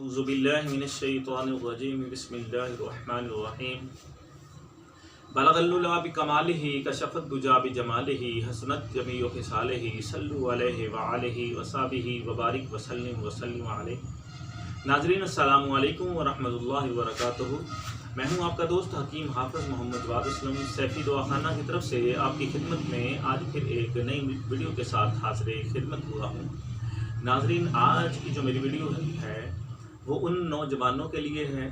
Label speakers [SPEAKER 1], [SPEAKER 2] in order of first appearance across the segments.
[SPEAKER 1] अऊज़ु बिल्लाहि मिनश्शैतानिर्रजीम बिस्मिल्लाहिर्रहमानिर्रहीम बलगल्लुला बिकमालिही कशफत दुजा बिजमालिही हसनत जमीउ खिसालिही सल्लु अलैहि व आलिहि व सहाबिही व बारिक वसल्लिम अलैहि। नाज़रीन अस्सलामु अलैकुम व रहमतुल्लाहि व बरकातुहू। मैं हूं आपका दोस्त हकीम हाफ़िज़ मोहम्मद वाद असलम सैफ़ी दुआखाना की तरफ से आपकी खिदमत में आज फिर एक नई वीडियो के साथ हाज़िर खिदमत हुआ हूं। नाज़रीन, आज की जो मेरी वीडियो है वो उन नौजवानों के लिए है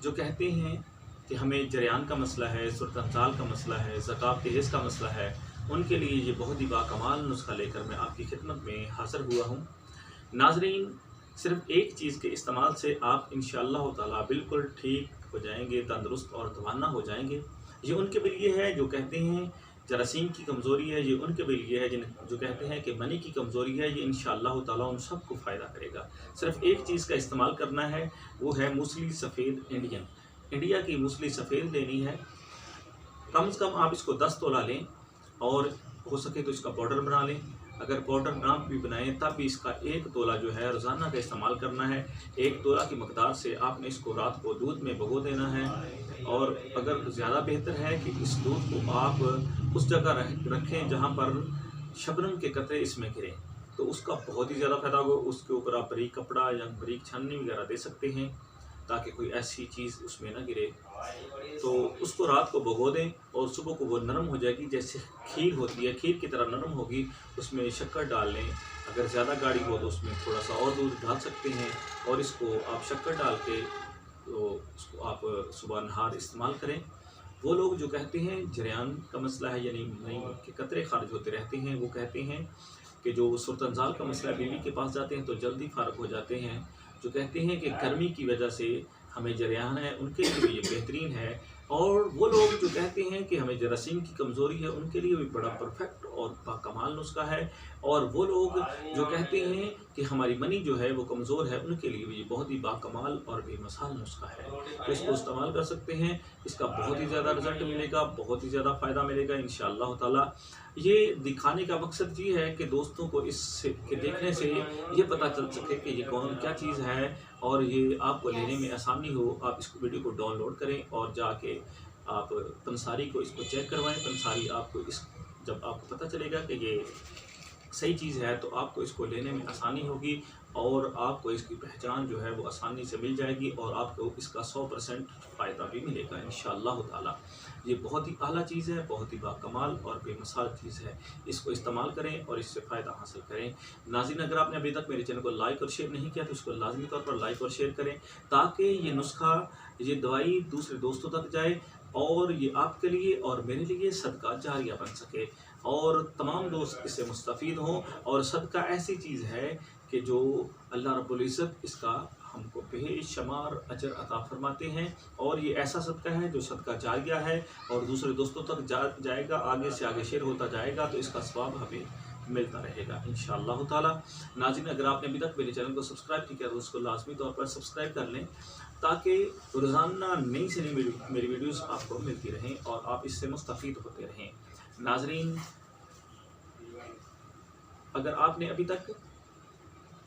[SPEAKER 1] जो कहते हैं कि हमें जरियान का मसला है, सुल्तान का मसला है, ज़कात के हिस्स का मसला है। उनके लिए ये बहुत ही बाकमाल नुस्खा लेकर मैं आपकी खिदमत में हाज़िर हुआ हूँ। नाज़रीन, सिर्फ एक चीज़ के इस्तेमाल से आप इंशाअल्लाह ताला बिल्कुल ठीक हो जाएंगे, तंदुरुस्त और तवाना हो जाएंगे। ये उनके लिए है जो कहते हैं जरासीम की कमज़ोरी है, ये उनके लिए है जिन जो कहते हैं कि मनी की कमज़ोरी है। ये इंशाअल्लाह ताला उन सबको फ़ायदा करेगा। सिर्फ एक चीज़ का इस्तेमाल करना है, वो है मूसली सफ़ेद इंडिया की मूसली सफ़ेद लेनी है। कम से कम आप इसको 10 तोला लें और हो सके तो इसका पाउडर बना लें। अगर पाउडर ना भी बनाएं तब भी इसका 1 तोला जो है रोज़ाना का इस्तेमाल करना है। 1 तोला की मकदार से आपने इसको रात को दूध में भिगो देना है। और अगर ज़्यादा बेहतर है कि इस दूध को आप उस जगह रखें जहाँ पर शबनम के कतरे इसमें गिरें, तो उसका बहुत ही ज़्यादा फ़ायदा होगा। उसके ऊपर आप बारीक कपड़ा या बारीक छन्नी वगैरह दे सकते हैं ताकि कोई ऐसी चीज़ उसमें ना गिरे। तो उसको रात को भिगो दें और सुबह को वो नरम हो जाएगी, जैसे खीर होती है, खीर की तरह नरम होगी। उसमें शक्कर डाल लें। अगर ज़्यादा गाढ़ी हो तो उसमें थोड़ा सा और दूध डाल सकते हैं और इसको आप शक्कर डाल के तो उसको आप सुबह नहार इस्तेमाल करें। वो लोग जो कहते हैं जरियान का मसला है, यानी नहीं के कतरे खारिज होते रहते हैं, वो कहते हैं कि जो सुल्तान का मसला बीवी के पास जाते हैं तो जल्दी फारग हो जाते हैं। जो कहते हैं कि गर्मी की वजह से हमें जरियान है, उनके लिए भी ये बेहतरीन है। और वो लोग जो कहते हैं कि हमें जरासीम की कमज़ोरी है, उनके लिए भी बड़ा परफेक्ट और बाकमाल नुस्खा है। और वो लोग जो कहते हैं कि हमारी मनी जो है वो कमज़ोर है, उनके लिए भी ये बहुत ही बाकमाल और बेमिसाल नुस्खा है। तो इसको इस्तेमाल कर सकते हैं। इसका बहुत ही ज़्यादा रिज़ल्ट मिलेगा, बहुत ही ज़्यादा फ़ायदा मिलेगा इंशाअल्लाह ताला। ये दिखाने का मकसद ये है कि दोस्तों को इससे के देखने से ये पता चल सके कि ये कौन क्या चीज़ है और ये आपको लेने में आसानी हो। आप इस वीडियो को डाउनलोड करें और जाके आप पंसारी को इसको चेक करवाएं। पंसारी आपको जब आपको पता चलेगा कि ये सही चीज़ है तो आपको इसको लेने में आसानी होगी और आपको इसकी पहचान जो है वो आसानी से मिल जाएगी और आपको इसका 100% फ़ायदा भी मिलेगा इंशाअल्लाह ताला। ये बहुत ही आला चीज़ है, बहुत ही बाकमाल और बेमिसाल चीज़ है। इसको इस्तेमाल करें और इससे फ़ायदा हासिल करें। नाज़रीन, अगर आपने अभी तक मेरे चैनल को लाइक और शेयर नहीं किया तो इसको लाजमी तौर पर लाइक और शेयर करें ताकि ये नुस्खा, ये दवाई दूसरे दोस्तों तक जाए और ये आपके लिए और मेरे लिए सदका जारिया बन सके और तमाम दोस्त इससे मुस्तफ़ीद हों। और सदका ऐसी चीज़ है कि जो अल्लाह रब्बुल इज़्ज़त इसका हमको बेशुमार अजर अता फरमाते हैं। और ये ऐसा सदका है जो सदका जारिया है और दूसरे दोस्तों तक जाएगा, आगे से आगे शेयर होता जाएगा, तो इसका सवाब हमें मिलता रहेगा इंशाअल्लाह ताला। नाज़रीन, अगर आपने अभी तक मेरे चैनल को सब्सक्राइब नहीं किया तो उसको लाजमी तौर पर सब्सक्राइब कर लें ताकि रोज़ाना नई से नई मेरी वीडियोस आपको मिलती रहें और आप इससे मुस्तफ़ीद होते रहें। नाज़रीन, अगर आपने अभी तक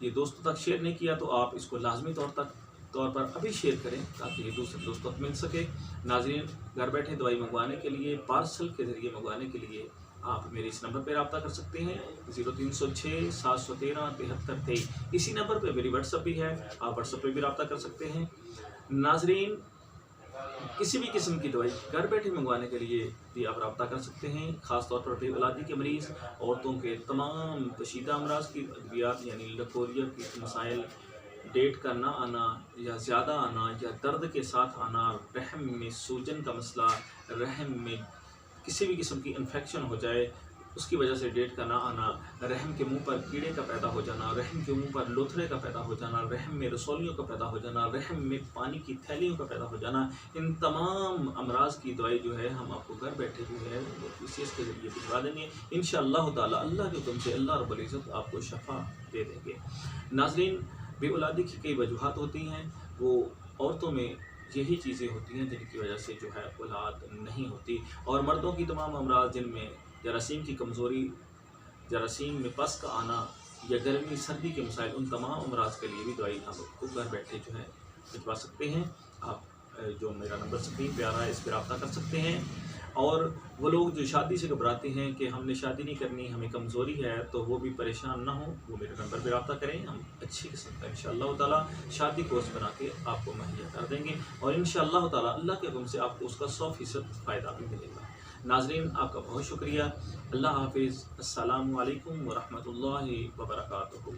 [SPEAKER 1] ये दोस्तों तक शेयर नहीं किया तो आप इसको लाजमी तौर पर अभी शेयर करें ताकि ये दूसरे दोस्तों तक मिल सके। नाज़रीन, घर बैठे दवाई मंगवाने के लिए, पार्सल के ज़रिए मंगवाने के लिए आप मेरे इस नंबर पर रब्ता कर सकते हैं 0306 713 7323। इसी नंबर पर मेरी व्हाट्सअप भी है, आप व्हाट्सअप पर भी रब्ता कर सकते हैं। नाज़रीन, किसी भी किस्म की दवाई घर बैठे मंगवाने के लिए भी आप रब्ता कर सकते हैं। ख़ास तौर पर बेऔलादी के मरीज़, औरतों के तमाम पेचीदा अमराज की अद्वियात यानी लकोरिया के मसाइल, डेट का ना आना या ज़्यादा आना या दर्द के साथ आना, रहम में सूजन का मसला, रहम में किसी भी किस्म की इन्फेक्शन हो जाए उसकी वजह से डेट का ना आना, रहम के मुंह पर कीड़े का पैदा हो जाना, रहम के मुंह पर लुथरे का पैदा हो जाना, रहम में रसौलियों का पैदा हो जाना, रहम में पानी की थैलियों का पैदा हो जाना, इन तमाम अमराज की दवाई जो है हम आपको घर बैठे जो है वो PCS के ज़रिए भिजवा देंगे इंशाअल्लाह ताला। अल्लाह के हुक्म से अल्लाह रब्बुल इज़्ज़त आपको शफा दे देंगे। नाज़रीन, बेऔलादी की कई वजूहात होती हैं, वो औरतों में यही चीज़ें होती हैं जिनकी वजह से जो है औलाद नहीं होती। और मर्दों की तमाम अमराज जिनमें जरासीम की कमज़ोरी, जरासीम में पस का आना, یا گرمی سردی کے مسائل، ان تمام امراض کے لیے بھی دوائی آپ کو گھر بیٹھے جو ہے بھجوا سکتے ہیں۔ آپ جو میرا نمبر اسکرین پہ آ رہا ہے اس پہ رابطہ کر سکتے ہیں۔ اور وہ لوگ جو شادی سے گھبراتے ہیں کہ ہم نے شادی نہیں کرنی، ہمیں کمزوری ہے، تو وہ بھی پریشان نہ ہوں، وہ میرے نمبر پہ رابطہ کریں، ہم اچھی قسم کا انشاءاللہ تعالیٰ شادی کورس بنا کے آپ کو مہیا کر دیں گے، اور انشاءاللہ تعالیٰ اللہ کے حکم سے آپ کو اس کا 100% فائدہ بھی ملے گا۔ ناظرین آپ کا بہت شکریہ، اللہ حافظ، السلام علیکم ورحمۃ اللہ وبرکاتہ۔